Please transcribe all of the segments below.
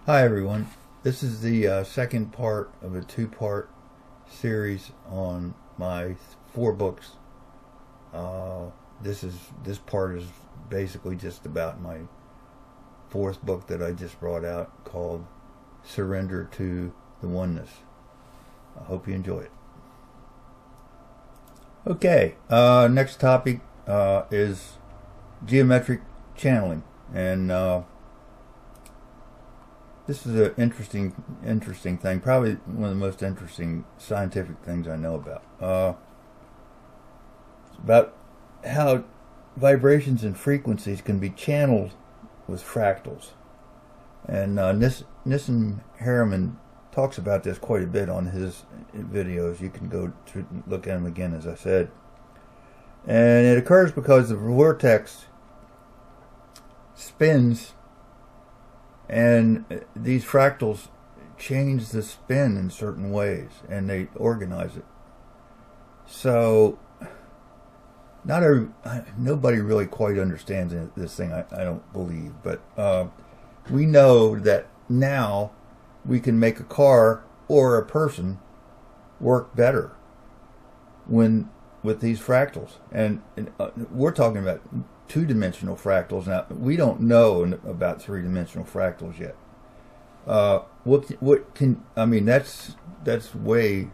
Hi everyone. This is the second part of a two-part series on my four books. Uh, this part is basically just about my fourth book that I just brought out called Surrender to the Oneness. I hope you enjoy it. Okay, next topic is geometric channeling, and this is an interesting thing. Probably one of the most interesting scientific things I know about. It's about how vibrations and frequencies can be channeled with fractals. And Nissim Harriman talks about this quite a bit on his videos. You can go to look at them again, as I said. And it occurs because the vortex spins, and these fractals change the spin in certain ways, and they organize it. So nobody really quite understands this thing, I don't believe. But we know that now we can make a car or a person work better with these fractals. And we're talking about two-dimensional fractals. Now, we don't know about three-dimensional fractals yet. What can, I mean, that's way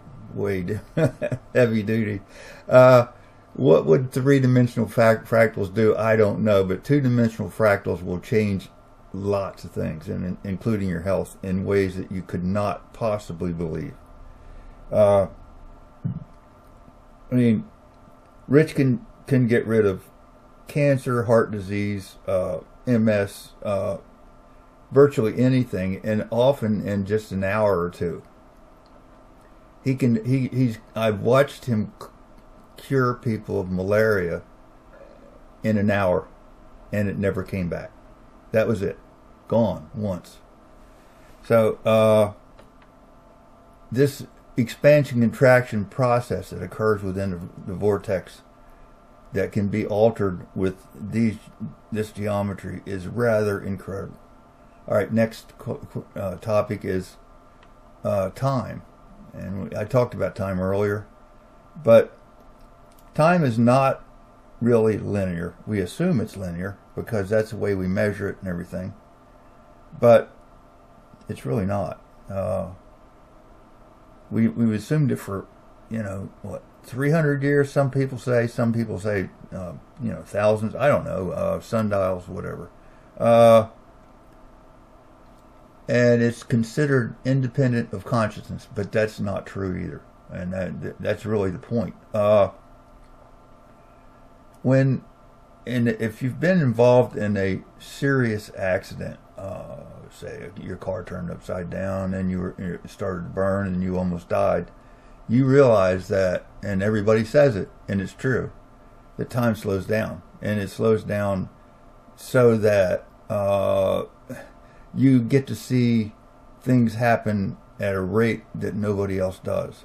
heavy duty. What would three-dimensional fractals do? I don't know, but two-dimensional fractals will change lots of things, and including your health, in ways that you could not possibly believe. I mean, Rich can get rid of cancer, heart disease, MS, virtually anything, and often in just an hour or two. I've watched him cure people of malaria in an hour, and it never came back. That was it. Gone once. So this expansion contraction process that occurs within the vortex that can be altered with this geometry is rather incredible. All right, next topic is time. And I talked about time earlier, but time is not really linear. We assume it's linear because that's the way we measure it and everything, but it's really not. We assumed it for, 300 years. Some people say thousands. I don't know, sundials, whatever. And it's considered independent of consciousness, but that's not true either. And that's really the point. If you've been involved in a serious accident, say your car turned upside down and you started to burn and you almost died, you realize that, and everybody says it, and it's true, that time slows down. And it slows down so that you get to see things happen at a rate that nobody else does.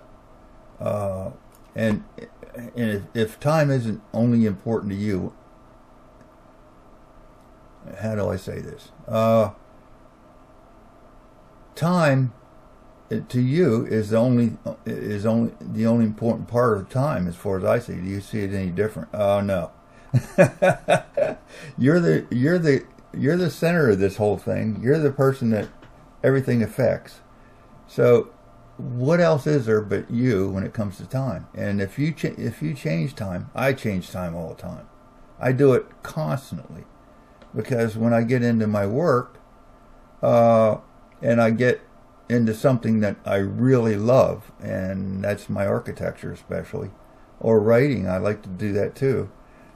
And if time isn't only important to you, how do I say this? Time to you is the only important part of time, as far as I see. Do you see it any different? Oh no. You're the center of this whole thing. You're the person that everything affects. So what else is there but you when it comes to time? And if you change time, I change time all the time. I do it constantly, because when I get into my work, and I get into something that I really love, and that's my architecture especially, or writing, I like to do that too.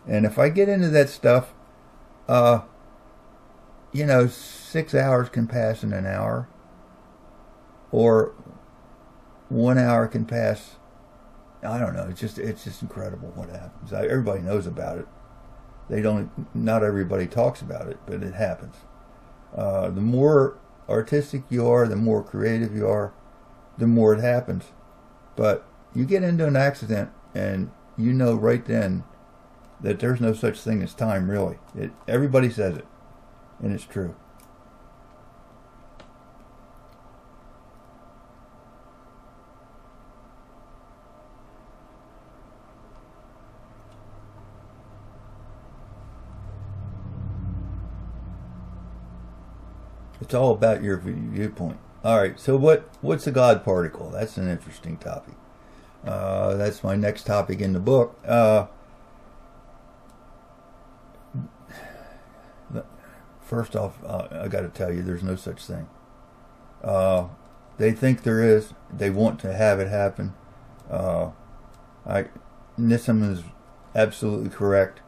And if I get into that stuff, 6 hours can pass in an hour, or 1 hour can pass. I don't know. It's just incredible what happens. Everybody knows about it. Not everybody talks about it, but it happens. The more artistic you are, the more creative you are, the more it happens. But you get into an accident, and you know right then that there's no such thing as time, really. Everybody says it, and it's true. It's all about your viewpoint. All right, so what's a God particle? That's an interesting topic. That's my next topic in the book. First off, I got to tell you, there's no such thing. They think there is. They want to have it happen. Nissim is absolutely correct.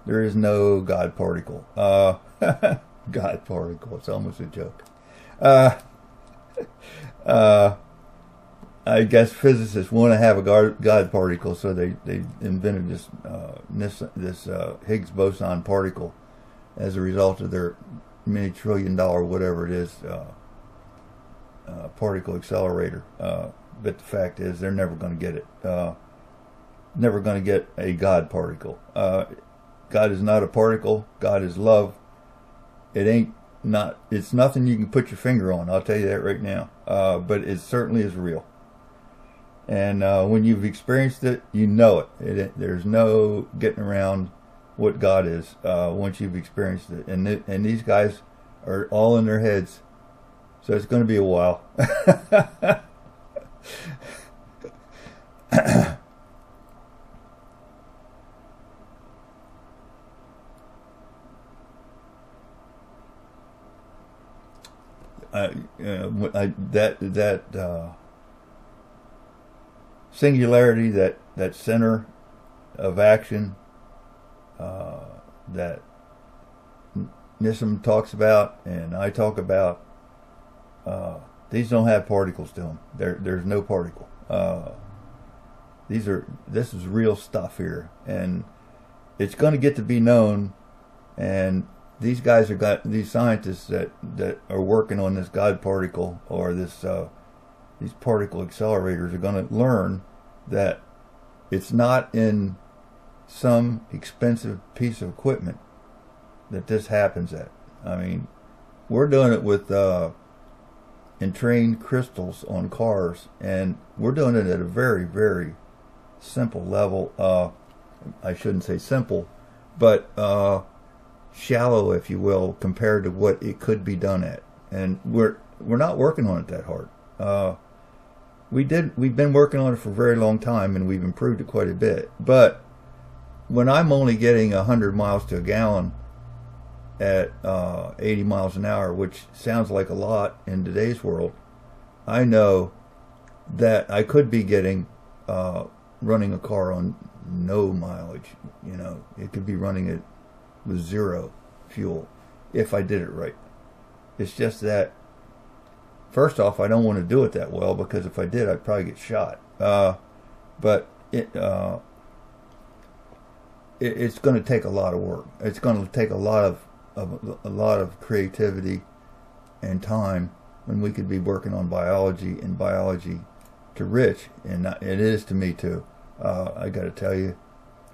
There is no God particle. God particle. It's almost a joke. I guess physicists want to have a God particle, so they invented this Higgs boson particle as a result of their many $1 trillion, whatever it is, particle accelerator. But the fact is, they're never going to get it. Never going to get a God particle. God is not a particle. God is love. It's nothing you can put your finger on. I'll tell you that right now. But it certainly is real. And when you've experienced it, you know it. There's no getting around what God is once you've experienced it. And these guys are all in their heads, so it's going to be a while. That singularity, that center of action that Nissim talks about and I talk about, these don't have particles to them. There's no particle. This is real stuff here, and it's going to get to be known. And these guys these scientists that are working on this God particle or these particle accelerators are going to learn that it's not in some expensive piece of equipment that this happens at. I mean, we're doing it with entrained crystals on cars, and we're doing it at a very, very simple level. I shouldn't say simple, but shallow, if you will, compared to what it could be done at. And we're not working on it that hard. We've been working on it for a very long time, and we've improved it quite a bit. But when I'm only getting 100 miles to a gallon at 80 miles an hour, which sounds like a lot in today's world, I know that I could be getting running a car on no mileage. You know, it could be running it with zero fuel if I did it right. It's just that, first off, I don't want to do it that well, because if I did, I'd probably get shot. But it's going to take a lot of work. It's going to take a lot of creativity and time, when we could be working on biology, and biology to Rich, and it is to me too. I got to tell you,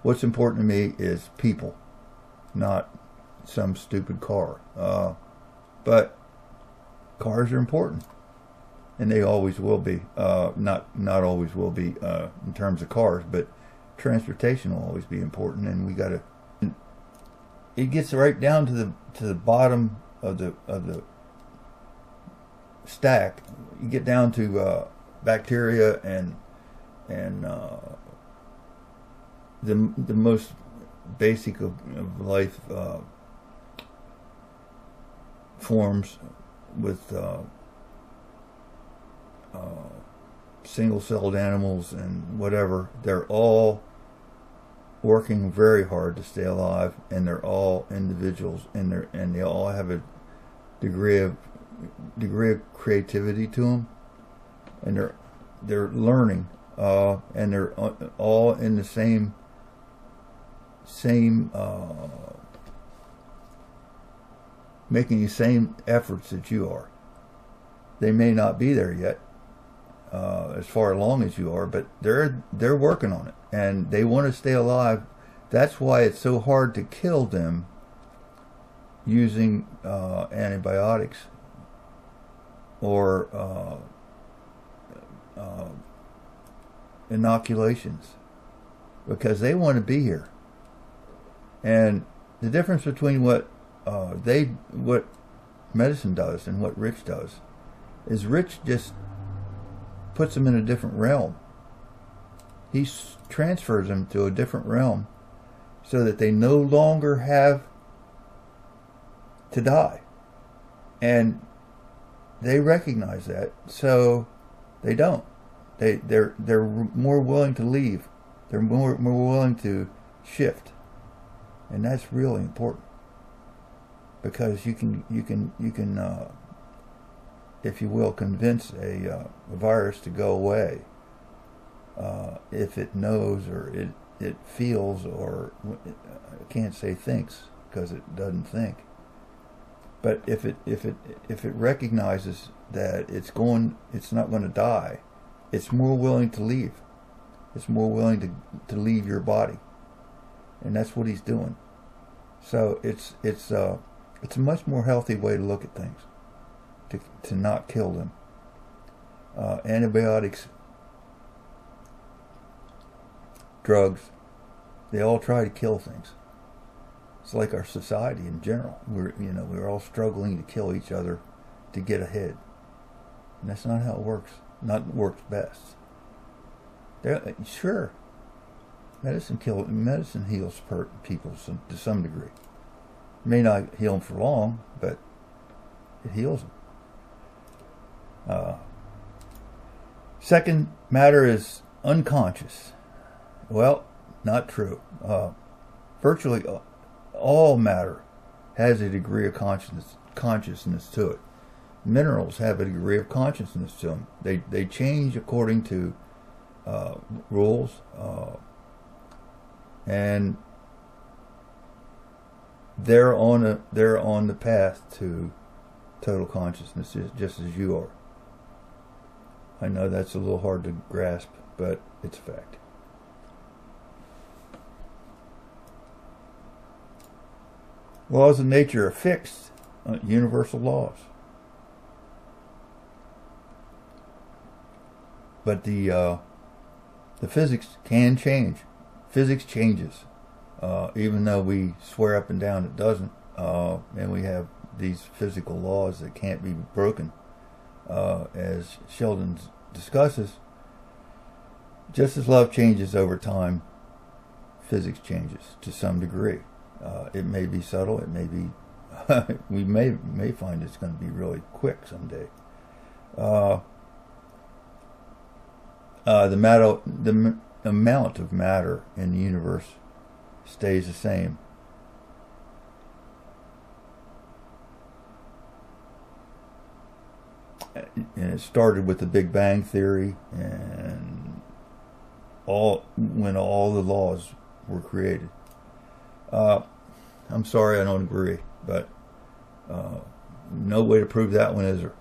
what's important to me is people, not some stupid car. But cars are important, and they always will be. Not always will be in terms of cars, but transportation will always be important, and we got to. It gets right down to the bottom of the stack. You get down to bacteria and the most basic of life forms with single-celled animals and whatever. They're all working very hard to stay alive, and they're all individuals, and they all have a degree of creativity to them, and they're learning, and they're all in the same making the same efforts that you are. They may not be there yet, as far along as you are, but they're working on it, and they want to stay alive. That's why it's so hard to kill them using antibiotics or inoculations, because they want to be here. And the difference between what medicine does and what Rich does is Rich just puts them in a different realm. He transfers them to a different realm so that they no longer have to die. And they recognize that, so they don't. They're more willing to leave. They're more willing to shift. And that's really important. Because you can if you will, convince a virus to go away if it knows or it feels, or I can't say thinks because it doesn't think. But if it recognizes that it's not going to die, it's more willing to leave. It's more willing to leave your body, and that's what he's doing. So it's a much more healthy way to look at things, to not kill them. Antibiotics, drugs, they all try to kill things. It's like our society in general. We're all struggling to kill each other to get ahead, and that's not how it works. Not works best. Sure, medicine heals people to some degree. It may not heal them for long, but it heals them. Second, matter is unconscious. Well, not true. Virtually all matter has a degree of consciousness to it. Minerals have a degree of consciousness to them. They change according to rules, and they're on the path to total consciousness, just as you are. I know that's a little hard to grasp, but it's a fact. Laws of nature are fixed, universal laws. But the physics can change. Physics changes, even though we swear up and down it doesn't. And we have these physical laws that can't be broken, as Sheldon discusses. Just as love changes over time, physics changes to some degree. It may be subtle. It may be. We may find it's going to be really quick someday. The amount of matter in the universe stays the same. And it started with the Big Bang Theory, and when all the laws were created. I'm sorry, I don't agree, but no way to prove that one, is there?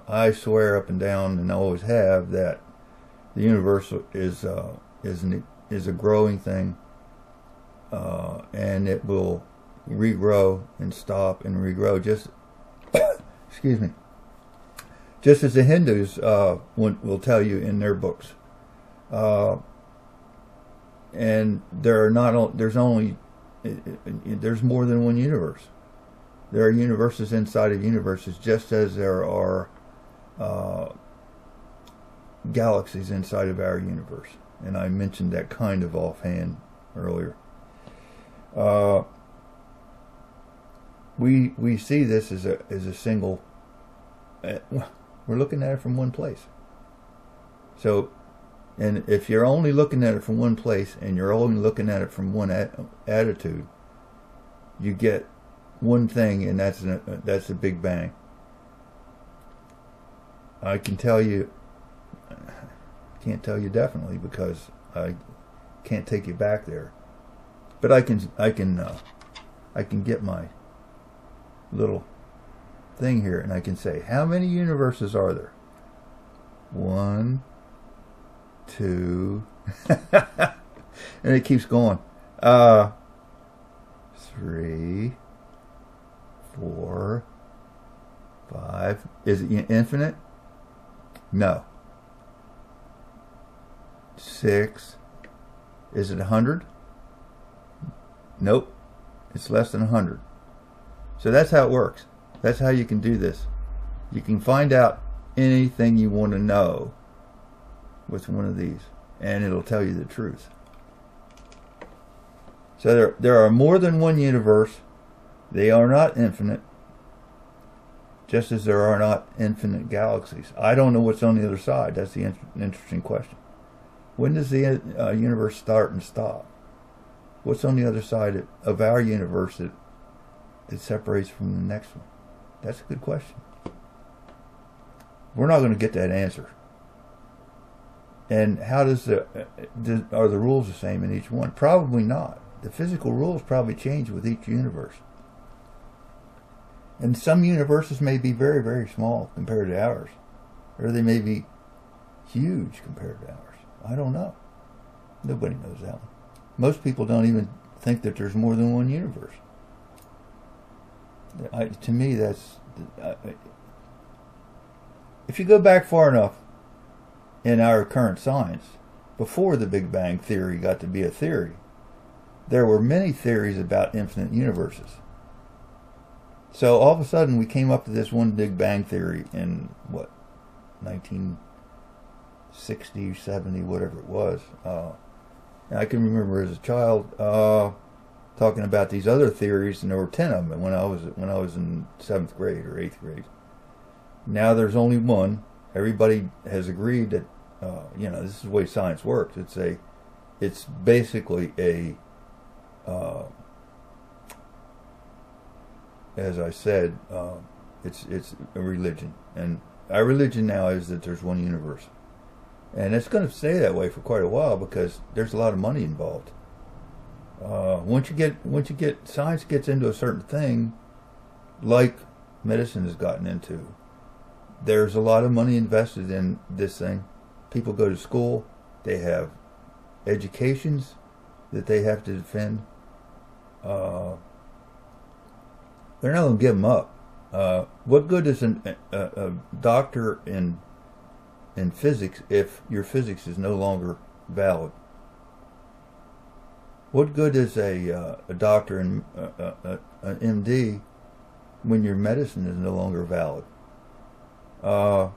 I swear up and down, and always have, that the universe is a growing thing, and it will regrow and stop and regrow. Just excuse me. Just as the Hindus will tell you in their books, and there's more than one universe. There are universes inside of universes, just as there are galaxies inside of our universe. And I mentioned that kind of offhand earlier. We see this as a single. We're looking at it from one place. So, and if you're only looking at it from one place, and you're only looking at it from one attitude, you get one thing, and that's a Big Bang. I can tell you, can't tell you definitely because I can't take you back there, but I can get my little thing here, and I can say, how many universes are there? 1, 2, and it keeps going. 3, 4, 5. Is it infinite? No. 6. Is it 100? Nope. It's less than 100. So that's how it works. That's how you can do this. You can find out anything you want to know with one of these, and it'll tell you the truth. So there are more than one universe. They are not infinite, just as there are not infinite galaxies. I don't know what's on the other side. That's the interesting question. When does the universe start and stop? What's on the other side of our universe that separates from the next one? That's a good question. We're not going to get that answer. And how does are the rules the same in each one? Probably not. The physical rules probably change with each universe. And some universes may be very, very small compared to ours. Or they may be huge compared to ours. I don't know. Nobody knows that one. Most people don't even think that there's more than one universe. To me, that's... if you go back far enough in our current science, before the Big Bang Theory got to be a theory, there were many theories about infinite universes. So all of a sudden we came up to this one Big Bang Theory in, what, 1960, 70, whatever it was. And I can remember as a child talking about these other theories, and there were 10 of them when I was in 7th grade or 8th grade. Now there's only one. Everybody has agreed that this is the way science works. It's basically a as I said, it's a religion, and our religion now is that there's one universe, and it's going to stay that way for quite a while because there's a lot of money involved. Once you get science gets into a certain thing, like medicine has gotten into, there's a lot of money invested in this thing. People go to school, they have educations that they have to defend. They're not going to give them up. What good is a doctor in physics if your physics is no longer valid? What good is a doctor in an MD when your medicine is no longer valid? How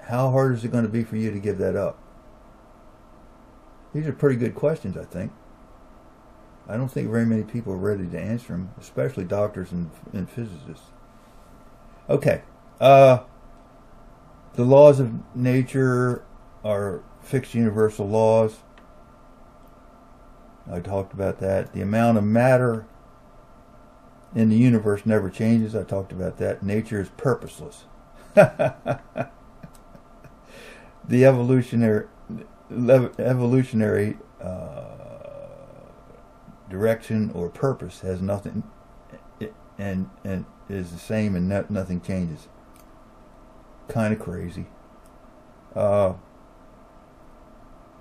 hard is it going to be for you to give that up? These are pretty good questions, I think. I don't think very many people are ready to answer them, especially doctors and physicists. Okay. The laws of nature are fixed universal laws. I talked about that. The amount of matter in the universe never changes. I talked about that. Nature is purposeless. The evolutionary direction or purpose has nothing, and is the same, and nothing changes. Kind of crazy.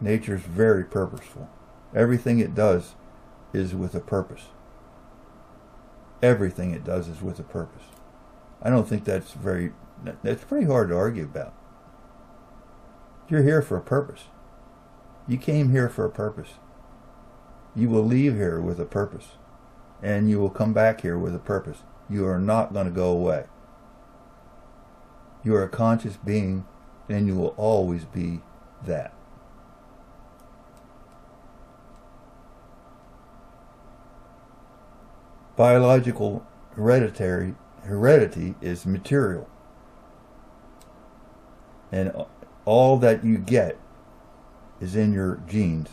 Nature's very purposeful. Everything it does is with a purpose. Everything it does is with a purpose. I don't think that's pretty hard to argue about. You're here for a purpose. You came here for a purpose. You will leave here with a purpose. And you will come back here with a purpose. You are not going to go away. You are a conscious being, and you will always be that. Biological heredity is material. And all that you get is in your genes.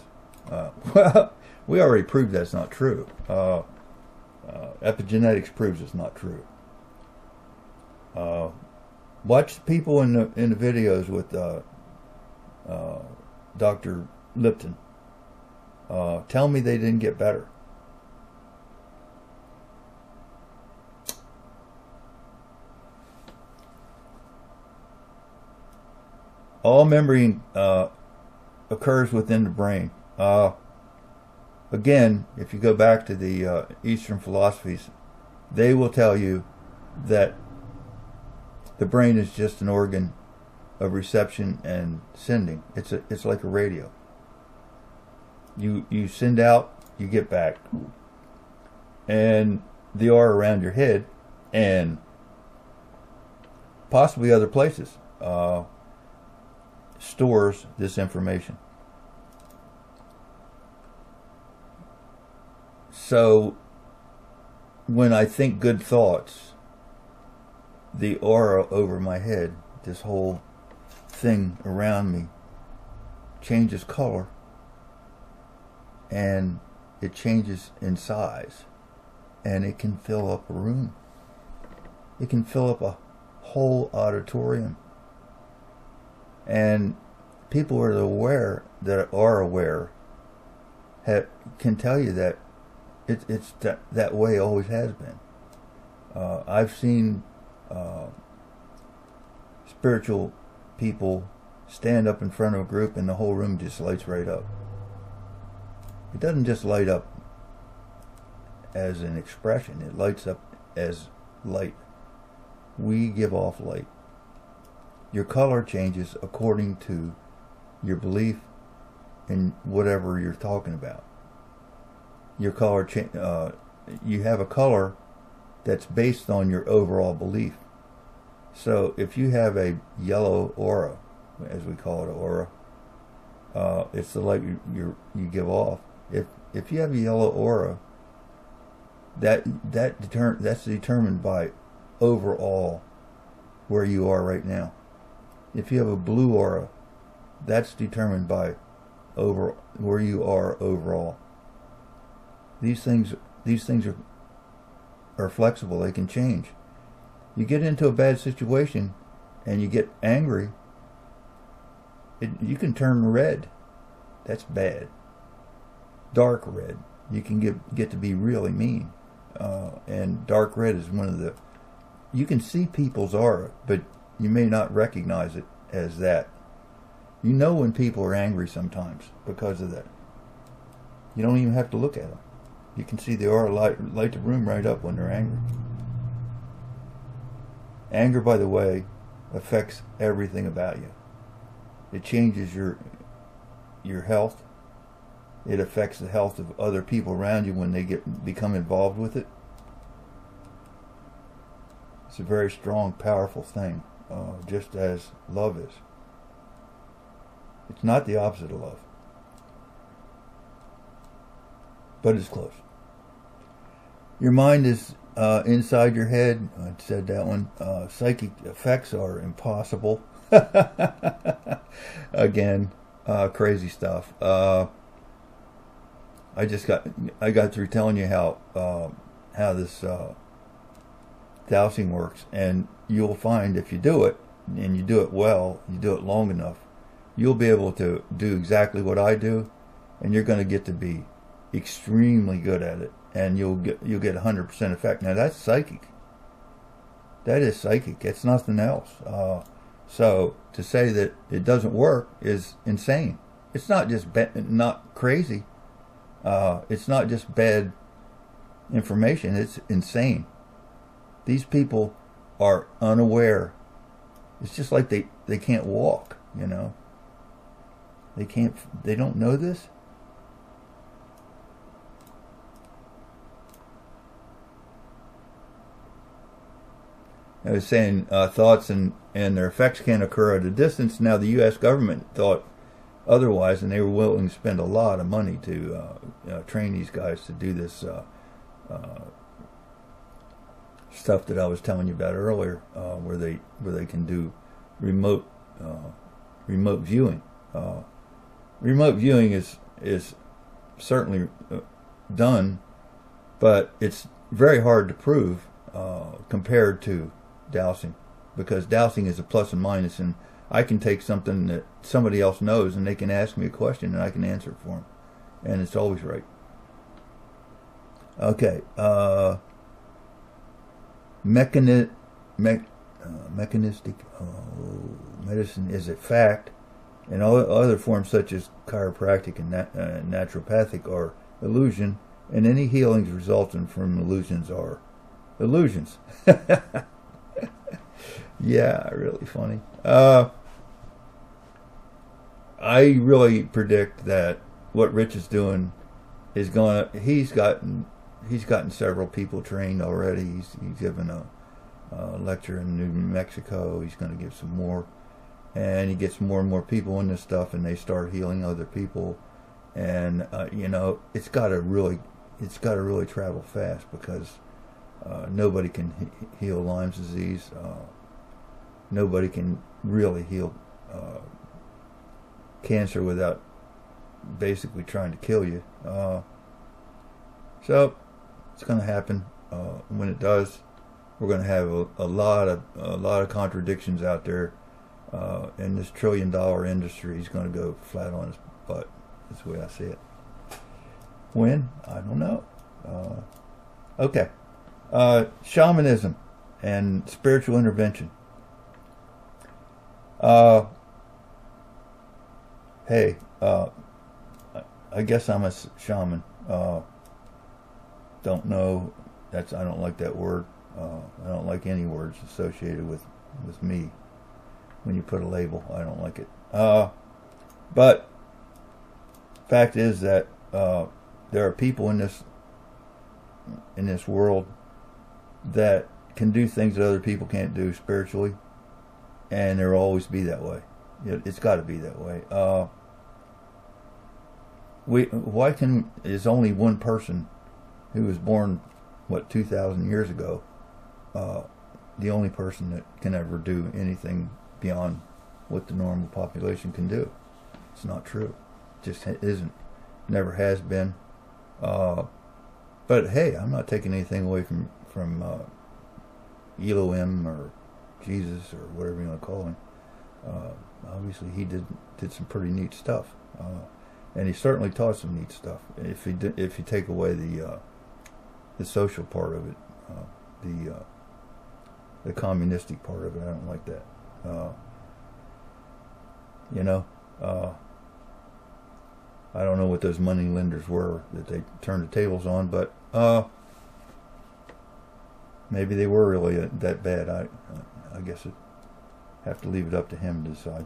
Well, we already proved that's not true. Epigenetics proves it's not true. Watch people in the videos with Dr. Lipton. Tell me they didn't get better. All memory occurs within the brain. Again, if you go back to the Eastern philosophies, they will tell you that the brain is just an organ of reception and sending. It's like a radio. You send out, you get back. And the aura around your head and possibly other places, stores this information. So when I think good thoughts, the aura over my head, this whole thing around me, changes color, and it changes in size, and it can fill up a room. It can fill up a whole auditorium. And people that are aware can tell you that it's that way always has been. I've seen spiritual people stand up in front of a group and the whole room just lights right up. It doesn't just light up as an expression, it lights up as light. We give off light. Your color changes according to your belief in whatever you're talking about. Your color, you have a color that's based on your overall belief. So if you have a yellow aura, as we call it, aura, it's the light you give off. If you have a yellow aura, that's determined by overall where you are right now. If you have a blue aura, that's determined by where you are overall. These things are flexible. They can change. You get into a bad situation and you get angry, you can turn red. That's bad. Dark red. You can get to be really mean. And dark red is one of the... You can see people's aura, but you may not recognize it as that. You know when people are angry sometimes because of that. You don't even have to look at them. You can see the aura light the room right up when they're angry. Anger, by the way, affects everything about you. It changes your health. It affects the health of other people around you when they become involved with it. It's a very strong, powerful thing, just as love is. It's not the opposite of love, but it's close. Your mind is inside your head. I said that one. Psychic effects are impossible. Again, crazy stuff. I got through telling you how this dowsing works, and you'll find if you do it, and you do it well, you do it long enough, you'll be able to do exactly what I do, and you're going to get to be extremely good at it, and you'll get 100% effect. Now that's psychic. That is psychic. It's nothing else. So to say that it doesn't work is insane. It's not just not crazy. It's not just bad information. It's insane. These people are unaware. It's just like they can't walk, you know. They don't know this. I was saying thoughts and their effects can occur at a distance. Now the U.S. government thought otherwise, and they were willing to spend a lot of money to train these guys to do this stuff that I was telling you about earlier, where they can do remote viewing. Remote viewing is certainly done, but it's very hard to prove compared to dowsing, because dowsing is a plus and minus, and I can take something that somebody else knows and they can ask me a question and I can answer it for them, and it's always right. Okay, mechanistic medicine is a fact, and other forms such as chiropractic and naturopathic are illusion, and any healings resulting from illusions are illusions. Yeah, really funny. I really predict that what Rich is doing is he's gotten several people trained already. He's given lecture in New Mexico. He's going to give some more, and he gets more and more people in this stuff, and they start healing other people. And you know, it's got to really travel fast, because nobody can heal Lyme's disease. Nobody can really heal cancer without basically trying to kill you. So it's going to happen. When it does, we're going to have a lot of contradictions out there, and this $1 trillion industry is going to go flat on its butt. That's the way I see it. When? I don't know. Okay. Shamanism and spiritual intervention. Hey, I guess I'm a shaman. Don't know. I don't like that word. I don't like any words associated with me. When you put a label, I don't like it. But fact is that there are people in this world that can do things that other people can't do spiritually, and there will always be that way. It's got to be that way. Is only one person who was born 2,000 years ago, the only person that can ever do anything beyond what the normal population can do? It's not true. It just isn't. Never has been. But hey, I'm not taking anything away from Elohim or Jesus or whatever you want to call him. Obviously, he did some pretty neat stuff, and he certainly taught some neat stuff. If you take away the social part of it, the communistic part of it, I don't like that. I don't know what those money lenders were that they turned the tables on, but maybe they were really that bad. I guess I have to leave it up to him to decide.